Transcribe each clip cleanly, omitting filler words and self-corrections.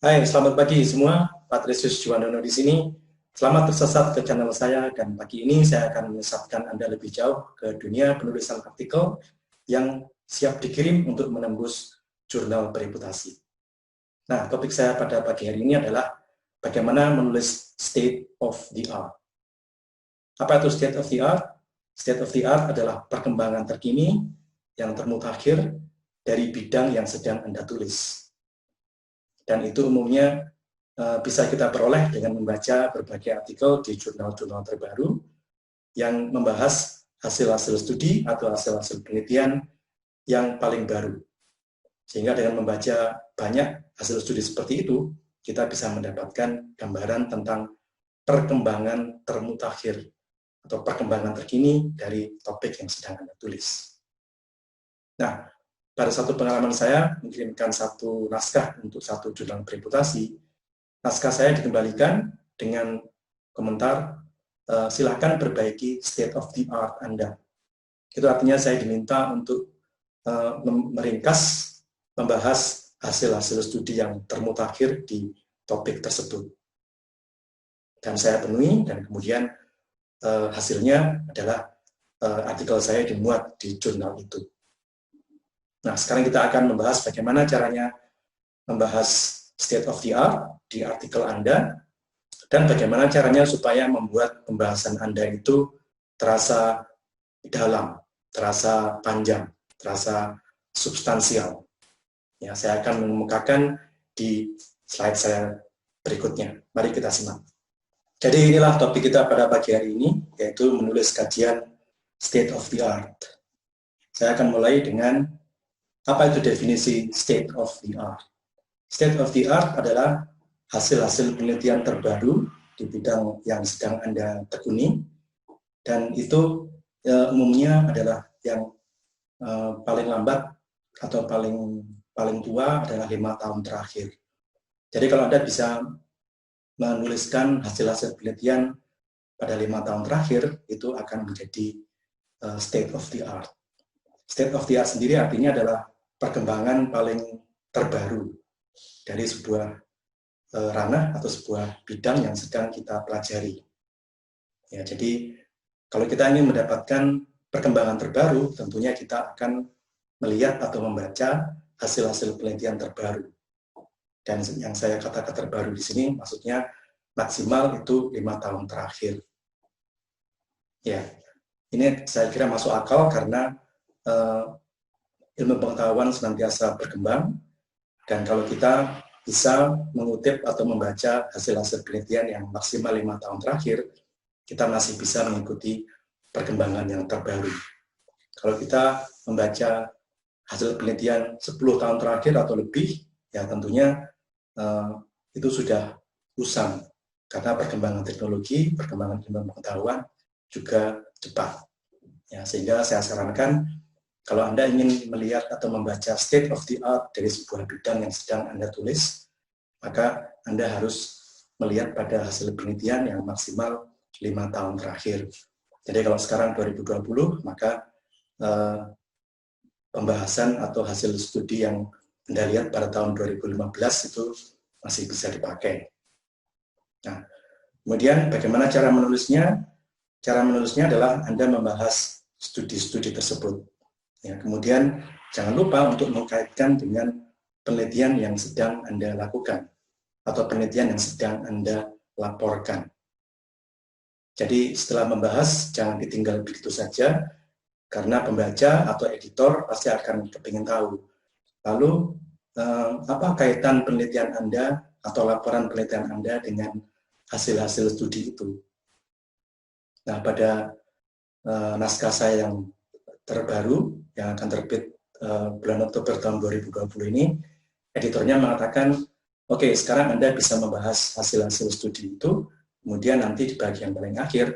Hai, selamat pagi semua. Patrisius Juwandono di sini. Selamat tersesat ke channel saya, dan pagi ini saya akan menyesatkan Anda lebih jauh ke dunia penulisan artikel yang siap dikirim untuk menembus jurnal bereputasi. Nah, topik saya pada pagi hari ini adalah bagaimana menulis state of the art. Apa itu state of the art? State of the art adalah perkembangan terkini yang termutakhir dari bidang yang sedang Anda tulis. Dan itu umumnya bisa kita peroleh dengan membaca berbagai artikel di jurnal-jurnal terbaru yang membahas hasil-hasil studi atau hasil-hasil penelitian yang paling baru. Sehingga dengan membaca banyak hasil studi seperti itu, kita bisa mendapatkan gambaran tentang perkembangan termutakhir atau perkembangan terkini dari topik yang sedang Anda tulis. Nah, pada satu pengalaman saya mengirimkan satu naskah untuk satu jurnal bereputasi, naskah saya dikembalikan dengan komentar, silakan perbaiki state of the art Anda. Itu artinya saya diminta untuk meringkas, membahas hasil-hasil studi yang termutakhir di topik tersebut. Dan saya penuhi, dan kemudian hasilnya adalah artikel saya dimuat di jurnal itu. Nah, sekarang kita akan membahas bagaimana caranya membahas state of the art di artikel Anda, dan bagaimana caranya supaya membuat pembahasan Anda itu terasa dalam, terasa panjang, terasa substansial. Ya, saya akan mengemukakan di slide saya berikutnya. Mari kita simak. Jadi inilah topik kita pada pagi hari ini, yaitu menulis kajian state of the art. Saya akan mulai dengan apa itu definisi state of the art. State of the art adalah hasil-hasil penelitian terbaru di bidang yang sedang Anda tekuni, dan itu umumnya adalah yang paling lambat atau paling tua adalah 5 tahun terakhir. Jadi kalau Anda bisa menuliskan hasil-hasil penelitian pada 5 tahun terakhir, itu akan menjadi state of the art. State of the art sendiri artinya adalah perkembangan paling terbaru dari sebuah ranah atau sebuah bidang yang sedang kita pelajari. Ya, jadi kalau kita ingin mendapatkan perkembangan terbaru, tentunya kita akan melihat atau membaca hasil-hasil penelitian terbaru. Dan yang saya katakan terbaru di sini maksudnya maksimal itu 5 tahun terakhir. Ya, ini saya kira masuk akal karena ilmu pengetahuan senantiasa berkembang, dan kalau kita bisa mengutip atau membaca hasil-hasil penelitian yang maksimal 5 tahun terakhir, kita masih bisa mengikuti perkembangan yang terbaru. Kalau kita membaca hasil penelitian 10 tahun terakhir atau lebih, ya tentunya itu sudah usang, karena perkembangan teknologi, perkembangan ilmu pengetahuan juga cepat. Ya, sehingga saya sarankan, kalau Anda ingin melihat atau membaca state of the art dari sebuah bidang yang sedang Anda tulis, maka Anda harus melihat pada hasil penelitian yang maksimal 5 tahun terakhir. Jadi kalau sekarang 2020, maka pembahasan atau hasil studi yang Anda lihat pada tahun 2015 itu masih bisa dipakai. Nah, kemudian bagaimana cara menulisnya? Cara menulisnya adalah Anda membahas studi-studi tersebut. Ya, kemudian jangan lupa untuk mengkaitkan dengan penelitian yang sedang Anda lakukan atau penelitian yang sedang Anda laporkan. Jadi setelah membahas, jangan ditinggal begitu saja, karena pembaca atau editor pasti akan kepingin tahu, lalu apa kaitan penelitian Anda atau laporan penelitian Anda dengan hasil-hasil studi itu. Nah, pada naskah saya yang terbaru yang akan terbit bulan Oktober tahun 2020 ini, editornya mengatakan, oke, sekarang Anda bisa membahas hasil-hasil studi itu, kemudian nanti di bagian paling akhir,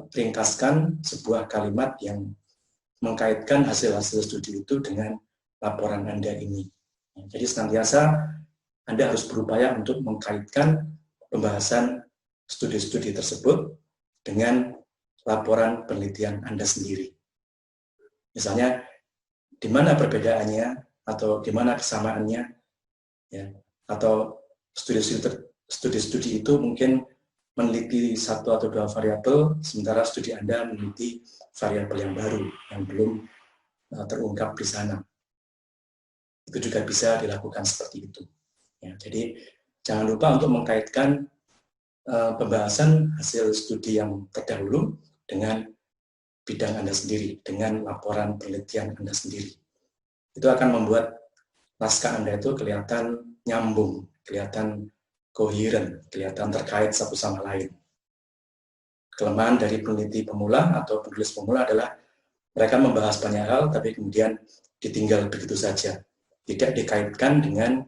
ringkaskan sebuah kalimat yang mengkaitkan hasil-hasil studi itu dengan laporan Anda ini. Jadi senantiasa Anda harus berupaya untuk mengkaitkan pembahasan studi-studi tersebut dengan laporan penelitian Anda sendiri. Misalnya, di mana perbedaannya atau di mana kesamaannya, ya, atau studi-studi itu mungkin meneliti satu atau dua variabel, sementara studi Anda meneliti variabel yang baru, yang belum terungkap di sana. Itu juga bisa dilakukan seperti itu. Ya, jadi jangan lupa untuk mengkaitkan pembahasan hasil studi yang terdahulu dengan bidang Anda sendiri, dengan laporan penelitian Anda sendiri. Itu akan membuat naskah Anda itu kelihatan nyambung, kelihatan koheren, kelihatan terkait satu sama lain. Kelemahan dari peneliti pemula atau penulis pemula adalah mereka membahas banyak hal, tapi kemudian ditinggal begitu saja. Tidak dikaitkan dengan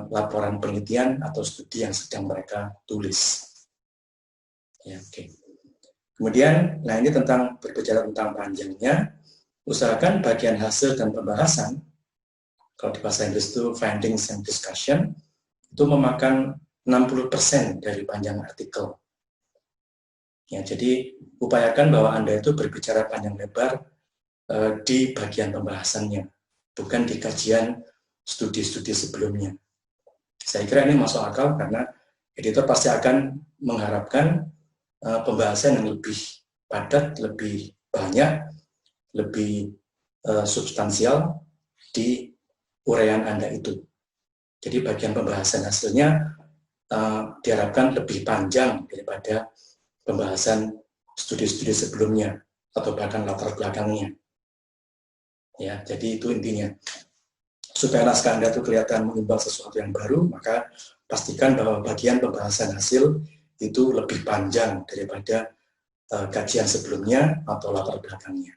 laporan penelitian atau studi yang sedang mereka tulis. Ya, oke. Kemudian, nah ini berbicara tentang panjangnya, usahakan bagian hasil dan pembahasan, kalau di bahasa Inggris itu findings and discussion, itu memakan 60% dari panjang artikel. Ya, jadi upayakan bahwa Anda itu berbicara panjang lebar di bagian pembahasannya, bukan di kajian studi-studi sebelumnya. Saya kira ini masuk akal karena editor pasti akan mengharapkan pembahasan yang lebih padat, lebih banyak, lebih substansial di uraian Anda itu. Jadi bagian pembahasan hasilnya diharapkan lebih panjang daripada pembahasan studi-studi sebelumnya atau bahkan latar belakangnya. Ya, jadi itu intinya. Supaya naskah Anda itu kelihatan mengimbau sesuatu yang baru, maka pastikan bahwa bagian pembahasan hasil itu lebih panjang daripada kajian sebelumnya atau latar belakangnya.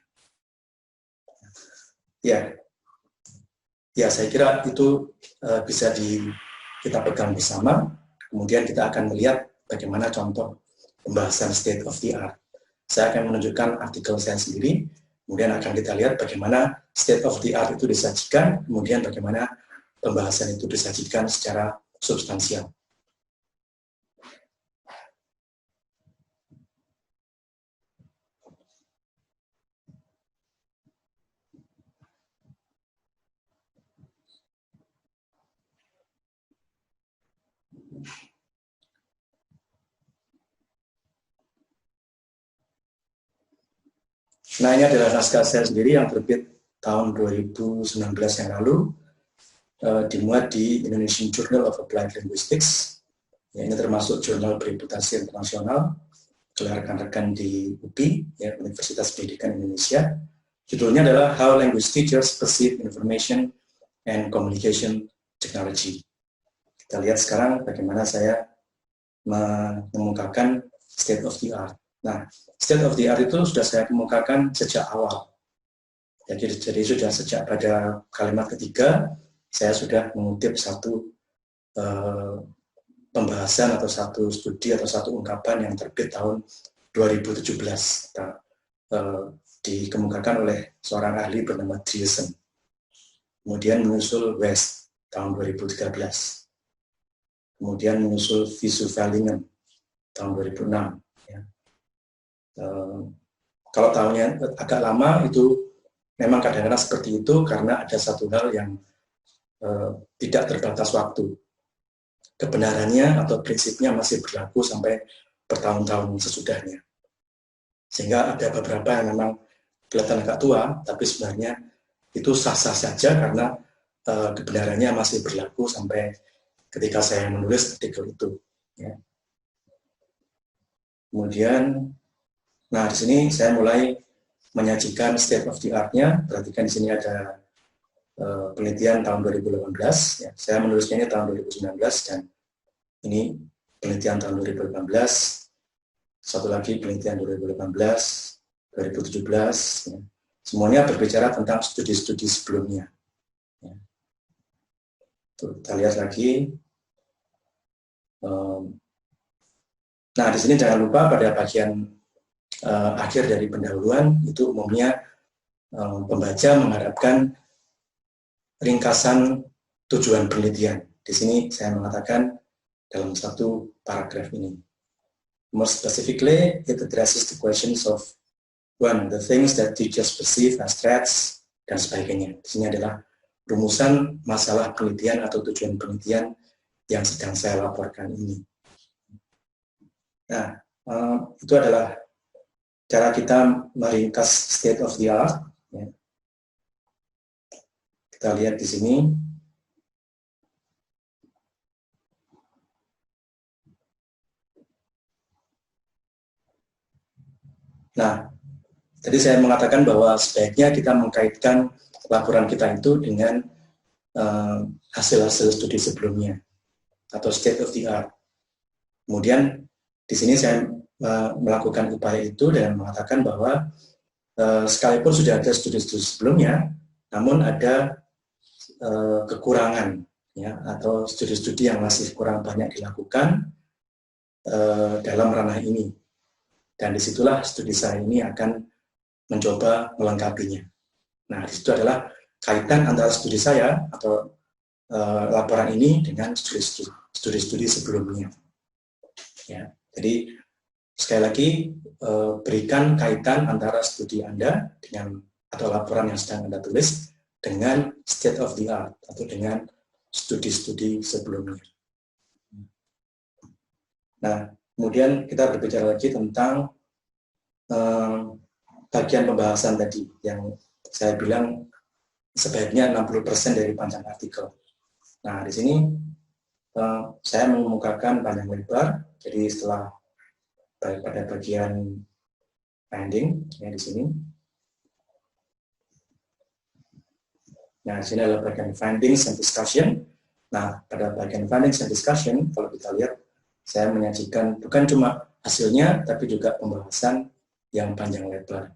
Ya, saya kira itu bisa kita pegang bersama. Kemudian kita akan melihat bagaimana contoh pembahasan state of the art. Saya akan menunjukkan artikel saya sendiri, kemudian akan kita lihat bagaimana state of the art itu disajikan, kemudian bagaimana pembahasan itu disajikan secara substansial. Nah, ini adalah naskah saya sendiri yang terbit tahun 2019 yang lalu, dimuat di Indonesian Journal of Applied Linguistics. Ya, ini termasuk jurnal bereputasi internasional, oleh rekan-rekan di UPI, ya, Universitas Pendidikan Indonesia. Judulnya adalah How Language Teachers Perceive Information and Communication Technology. Kita lihat sekarang bagaimana saya mengemukakan state of the art. Nah, state of the art itu sudah saya kemukakan sejak awal. Jadi sudah sejak pada kalimat ketiga, saya sudah mengutip satu pembahasan atau satu studi atau satu ungkapan yang terbit tahun 2017. Dikemukakan oleh seorang ahli bernama Driessen. Kemudian menyusul West tahun 2013. Kemudian menyusul Visu Valingen tahun 2006. Ya. Kalau tahunnya agak lama itu memang kadang-kadang seperti itu karena ada satu hal yang tidak terbatas waktu. Kebenarannya atau prinsipnya masih berlaku sampai bertahun-tahun sesudahnya. Sehingga ada beberapa yang memang kelihatan agak tua, tapi sebenarnya itu sah-sah saja karena kebenarannya masih berlaku sampai ketika saya menulis artikel itu. Ya. Kemudian, nah di sini saya mulai menyajikan state of the art-nya. Perhatikan di sini ada penelitian tahun 2018. Ya. Saya menulisnya ini tahun 2019 dan ini penelitian tahun 2018. Satu lagi penelitian 2018, 2017. Ya. Semuanya berbicara tentang studi-studi sebelumnya. Ya. Tuh, kita lihat lagi. Nah, di sini jangan lupa pada bagian akhir dari pendahuluan itu umumnya pembaca mengharapkan ringkasan tujuan penelitian. Di sini saya mengatakan dalam satu paragraf ini. More specifically, it addresses the questions of one, the things that teachers perceive as threats dan sebagainya. Di sini adalah rumusan masalah penelitian atau tujuan penelitian yang sedang saya laporkan ini. Nah, itu adalah cara kita meringkas state of the art. Ya. Kita lihat di sini. Nah, tadi saya mengatakan bahwa sebaiknya kita mengkaitkan laporan kita itu dengan hasil-hasil studi sebelumnya atau state of the art. Kemudian di sini saya melakukan upaya itu dengan mengatakan bahwa sekalipun sudah ada studi-studi sebelumnya, namun ada kekurangan ya, atau studi-studi yang masih kurang banyak dilakukan dalam ranah ini. Dan disitulah studi saya ini akan mencoba melengkapinya. Nah, disitu adalah kaitan antara studi saya atau laporan ini dengan studi-studi sebelumnya. Ya, jadi sekali lagi berikan kaitan antara studi Anda dengan atau laporan yang sedang Anda tulis dengan state of the art atau dengan studi-studi sebelumnya. Nah, kemudian kita berbicara lagi tentang bagian pembahasan tadi yang saya bilang sebaiknya 60% dari panjang artikel. Nah, di sini saya mengemukakan panjang lebar. Jadi setelah pada bagian finding ya di sini. Nah, di sini adalah bagian findings and discussion. Nah, pada bagian findings and discussion, kalau kita lihat, saya menyajikan bukan cuma hasilnya, tapi juga pembahasan yang panjang lebar.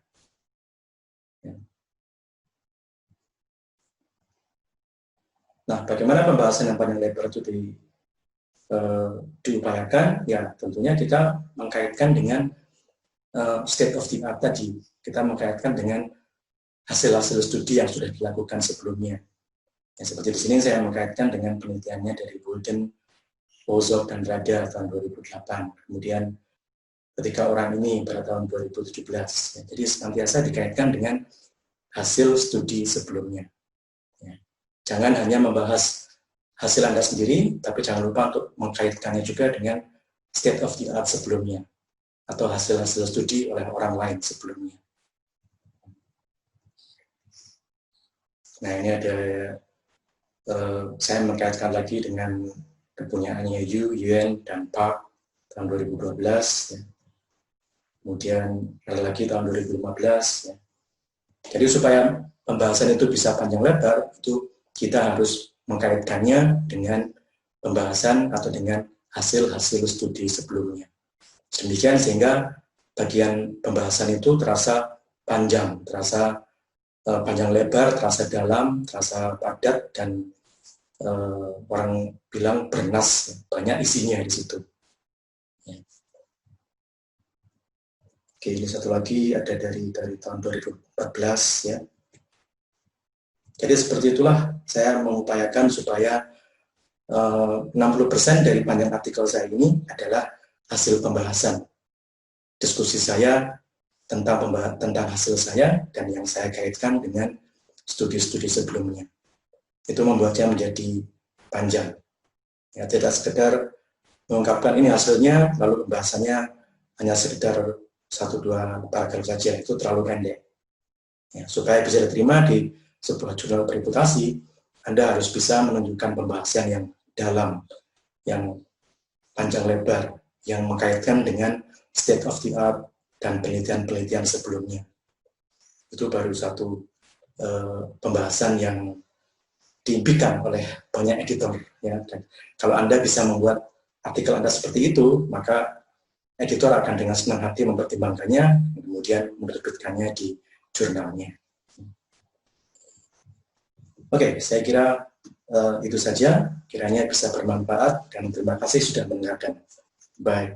Ya. Nah, bagaimana pembahasan yang panjang lebar itu diupayakan? Ya, tentunya kita mengkaitkan dengan state of the art tadi. Kita mengkaitkan dengan hasil-hasil studi yang sudah dilakukan sebelumnya. Ya, seperti di sini saya mengkaitkan dengan penelitiannya dari Bolden, Ozok, dan Rada tahun 2008. Kemudian ketika orang ini pada tahun 2017. Ya, jadi senantiasa dikaitkan dengan hasil studi sebelumnya. Ya. Jangan hanya membahas hasil Anda sendiri, tapi jangan lupa untuk mengkaitkannya juga dengan state of the art sebelumnya atau hasil-hasil studi oleh orang lain sebelumnya. Nah, ini ada saya mengkaitkan lagi dengan kepunyaannya Yu, Yuan, dan Park tahun 2012. Ya. Kemudian ada lagi tahun 2015. Ya. Jadi supaya pembahasan itu bisa panjang lebar, itu kita harus mengkaitkannya dengan pembahasan atau dengan hasil-hasil studi sebelumnya. Demikian sehingga bagian pembahasan itu terasa panjang, terasa panjang lebar, terasa dalam, terasa padat, dan orang bilang bernas, banyak isinya di situ. Ya. Oke, ini satu lagi ada dari tahun 2014 ya. Jadi seperti itulah saya mengupayakan supaya 60% dari panjang artikel saya ini adalah hasil pembahasan diskusi saya tentang hasil saya dan yang saya kaitkan dengan studi-studi sebelumnya. Itu membuatnya menjadi panjang. Ya, tidak sekedar mengungkapkan ini hasilnya, lalu pembahasannya hanya sekedar 1-2 paragraf saja, itu terlalu pendek. Ya, supaya bisa diterima di sebuah jurnal bereputasi, Anda harus bisa menunjukkan pembahasan yang dalam, yang panjang lebar, yang mengkaitkan dengan state of the art dan penelitian-penelitian sebelumnya. Itu baru satu pembahasan yang diimpikan oleh banyak editor. Ya. Dan kalau Anda bisa membuat artikel Anda seperti itu, maka editor akan dengan senang hati mempertimbangkannya, kemudian menerbitkannya di jurnalnya. Oke, saya kira itu saja. Kiranya bisa bermanfaat dan terima kasih sudah mendengarkan. Bye.